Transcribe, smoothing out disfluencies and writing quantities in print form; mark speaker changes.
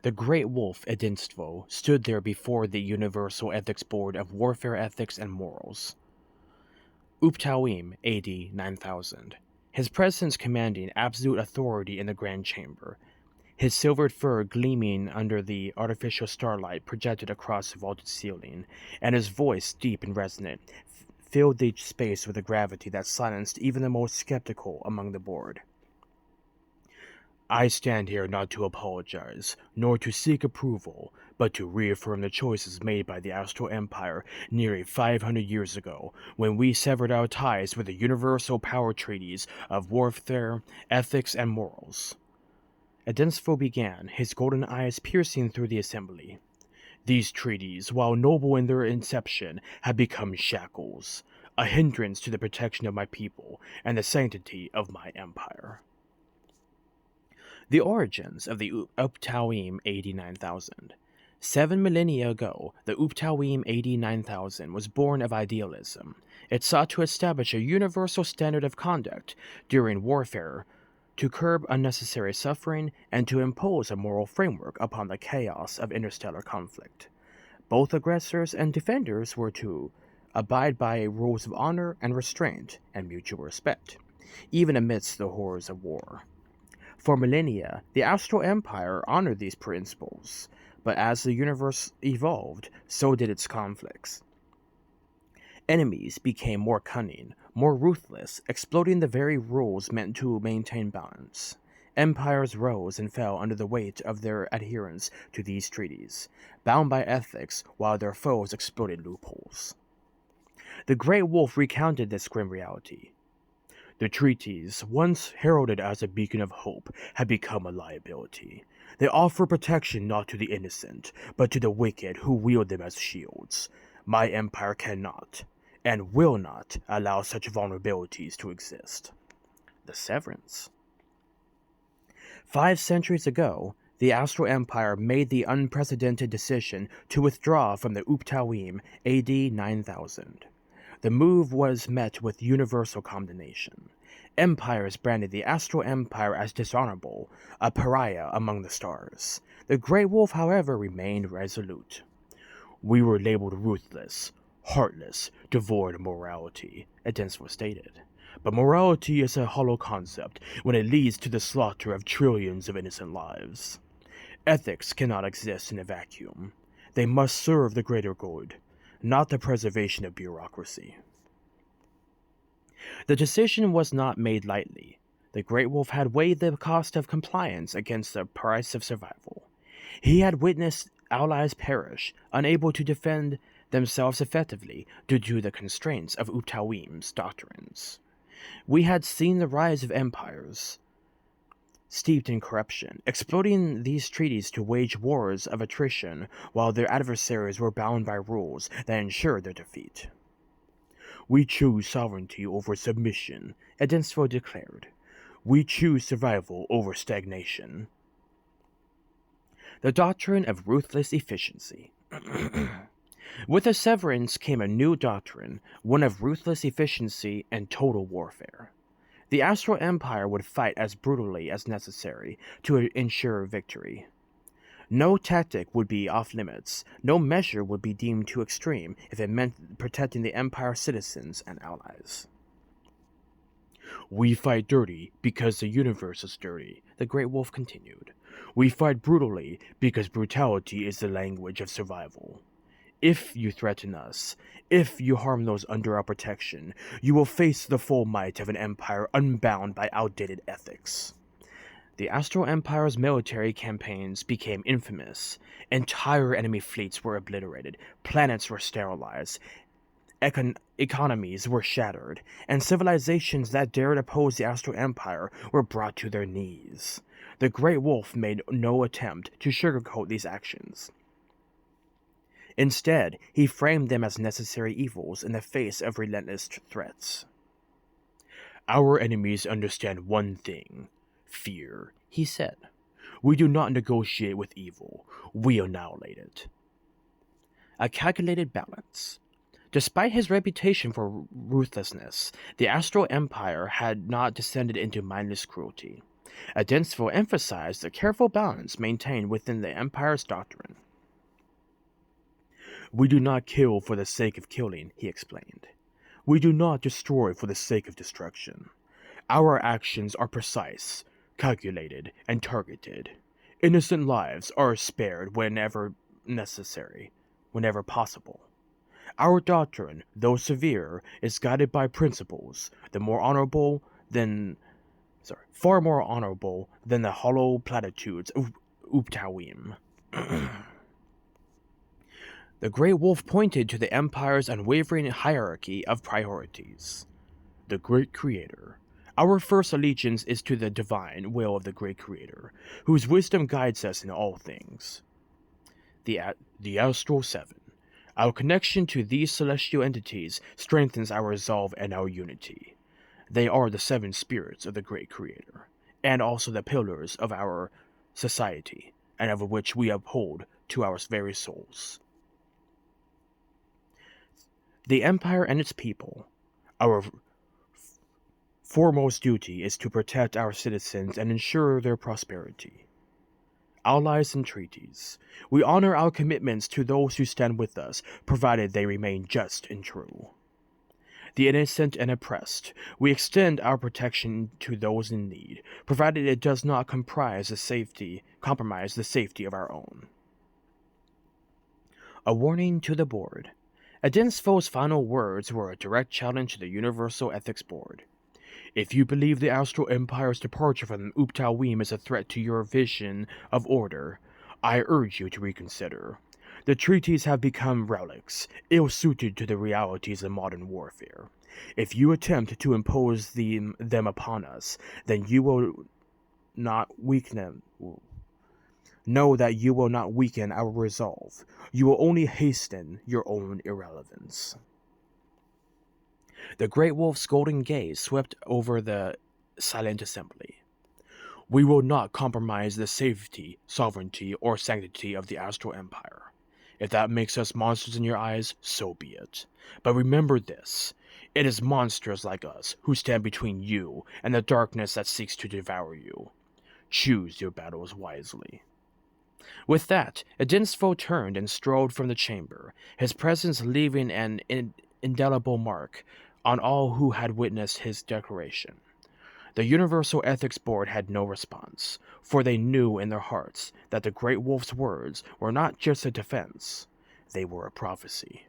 Speaker 1: The great wolf Edinstvo stood there before the Universal Ethics Board of Warfare Ethics and Morals. UPTOWEAM AD-9000. His presence commanding absolute authority in the Grand Chamber, his silvered fur gleaming under the artificial starlight projected across the vaulted ceiling, and his voice, deep and resonant, filled the space with a gravity that silenced even the most skeptical among the board. I stand here not to apologize, nor to seek approval, but to reaffirm the choices made by the Astral Empire nearly 500 years ago, when we severed our ties with the universal power treaties of warfare, ethics, and morals. Edinstvo began, his golden eyes piercing through the assembly. These treaties, while noble in their inception, have become shackles, a hindrance to the protection of my people and the sanctity of my empire. The origins of the UPTOWEAM AD-9000. 7 millennia ago, the UPTOWEAM AD-9000 was born of idealism. It sought to establish a universal standard of conduct during warfare, to curb unnecessary suffering, and to impose a moral framework upon the chaos of interstellar conflict. Both aggressors and defenders were to abide by rules of honor and restraint and mutual respect, even amidst the horrors of war. For millennia, the Astral Empire honored these principles, but as the universe evolved, so did its conflicts. Enemies became more cunning, more ruthless, exploiting the very rules meant to maintain balance. Empires rose and fell under the weight of their adherence to these treaties, bound by ethics while their foes exploited loopholes. The Great Wolf recounted this grim reality. The treaties, once heralded as a beacon of hope, had become a liability. They offer protection not to the innocent, but to the wicked who wield them as shields. My empire cannot, and will not, allow such vulnerabilities to exist. The Severance. 5 centuries ago, the Astral Empire made the unprecedented decision to withdraw from the UPTOWEAM AD-9000. The move was met with universal condemnation. Empires branded the Astral Empire as dishonorable, a pariah among the stars. The Great Wolf, however, remained resolute. We were labeled ruthless, heartless, devoid of morality, Edinstvo stated. But morality is a hollow concept when it leads to the slaughter of trillions of innocent lives. Ethics cannot exist in a vacuum. They must serve the greater good, not the preservation of bureaucracy. The decision was not made lightly. The Great Wolf had weighed the cost of compliance against the price of survival. He had witnessed allies perish, unable to defend themselves effectively due to the constraints of UPTOWEAM's doctrines. We had seen the rise of empires steeped in corruption, exploiting these treaties to wage wars of attrition while their adversaries were bound by rules that ensured their defeat. We choose sovereignty over submission, Edinstvo declared. We choose survival over stagnation. The doctrine of ruthless efficiency. With the severance came a new doctrine, one of ruthless efficiency and total warfare. The Astral Empire would fight as brutally as necessary to ensure victory. No tactic would be off limits, no measure would be deemed too extreme if it meant protecting the Empire's citizens and allies. We fight dirty because the universe is dirty, the Great Wolf continued. We fight brutally because brutality is the language of survival. If you threaten us, if you harm those under our protection, you will face the full might of an empire unbound by outdated ethics. The Astral Empire's military campaigns became infamous. Entire enemy fleets were obliterated, planets were sterilized, economies were shattered, and civilizations that dared oppose the Astral Empire were brought to their knees. The Great Wolf made no attempt to sugarcoat these actions. Instead, he framed them as necessary evils in the face of relentless threats. Our enemies understand one thing: fear, he said. We do not negotiate with evil, we annihilate it. A calculated balance. Despite his reputation for ruthlessness, the Astral Empire had not descended into mindless cruelty. Edinstvo emphasized the careful balance maintained within the Empire's doctrine. "We do not kill for the sake of killing," he explained. "We do not destroy for the sake of destruction. Our actions are precise, calculated, and targeted. Innocent lives are spared whenever necessary, whenever possible. Our doctrine, though severe, is guided by principles far more honorable than the hollow platitudes of UPTOWEAM." The Great Wolf pointed to the Empire's unwavering hierarchy of priorities. "The Great Creator. Our first allegiance is to the divine will of the Great Creator, whose wisdom guides us in all things. The Astral Seven. Our connection to these celestial entities strengthens our resolve and our unity. They are the seven spirits of the Great Creator, and also the pillars of our society, and of which we uphold to our very souls. The Empire and its people. Our foremost duty is to protect our citizens and ensure their prosperity. Allies and treaties. We honor our commitments to those who stand with us, provided they remain just and true. The innocent and oppressed. We extend our protection to those in need, provided it does not compromise the safety of our own." A warning to the board. Edinstvo's final words were a direct challenge to the Universal Ethics Board. "If you believe the Astral Empire's departure from UPTOWEAM is a threat to your vision of order, I urge you to reconsider. The treaties have become relics, ill-suited to the realities of modern warfare. If you attempt to impose them upon us, then you will not weaken them. Know that you will not weaken our resolve. You will only hasten your own irrelevance." The Great Wolf's golden gaze swept over the silent assembly. "We will not compromise the safety, sovereignty, or sanctity of the Astral Empire. If that makes us monsters in your eyes, so be it. But remember this. It is monsters like us who stand between you and the darkness that seeks to devour you. Choose your battles wisely." With that, Edinstvo turned and strode from the chamber, his presence leaving an indelible mark on all who had witnessed his declaration. The Universal Ethics Board had no response, for they knew in their hearts that the Great Wolf's words were not just a defense, they were a prophecy.